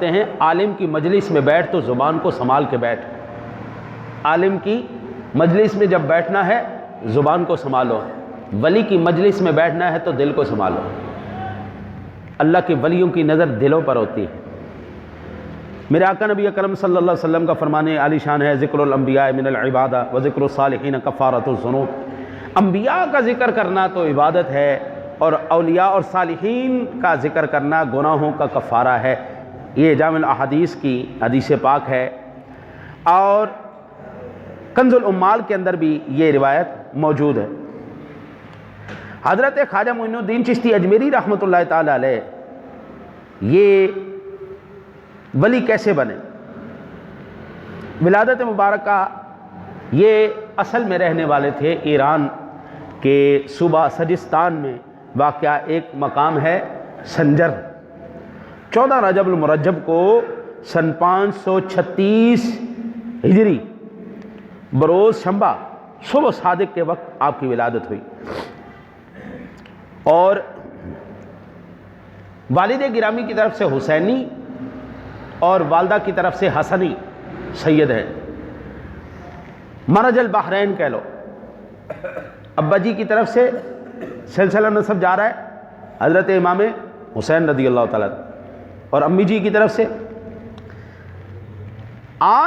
فرماتے ہیں عالم کی مجلس میں بیٹھ تو زبان کو سنبھال کے بیٹھ. عالم کی مجلس میں جب بیٹھنا ہے زبان کو سنبھالو، ولی کی مجلس میں بیٹھنا ہے تو دل کو سنبھالو. اللہ کے ولیوں کی نظر دلوں پر ہوتی ہے. میرے آقا نبی اکرم صلی اللہ علیہ وسلم کا فرمان عالی شان ہے ذکر الانبیاء من العبادہ و ذکر الصالحین کفارۃ الذنوب. انبیاء کا ذکر کرنا تو عبادت ہے اور اولیاء اور صالحین کا ذکر کرنا گناہوں کا کفارہ ہے. یہ جامع الاحادیث کی حدیث پاک ہے اور کنز العمال کے اندر بھی یہ روایت موجود ہے. حضرت خواجہ معین الدین چشتی اجمیری رحمۃ اللہ تعالی علیہ یہ ولی کیسے بنے؟ ولادت مبارکہ یہ اصل میں رہنے والے تھے ایران کے صوبہ سجستان میں واقع ایک مقام ہے سنجر. 14 رجب المرجب کو سن 536 ہجری بروز شنبہ صبح صادق کے وقت آپ کی ولادت ہوئی. اور والد گرامی کی طرف سے حسینی اور والدہ کی طرف سے حسنی سید ہیں. مرج البحرین کہہ لو. ابا جی کی طرف سے سلسلہ نسب جا رہا ہے حضرت امام حسین رضی اللہ تعالیٰ اور امی جی کی طرف سے آج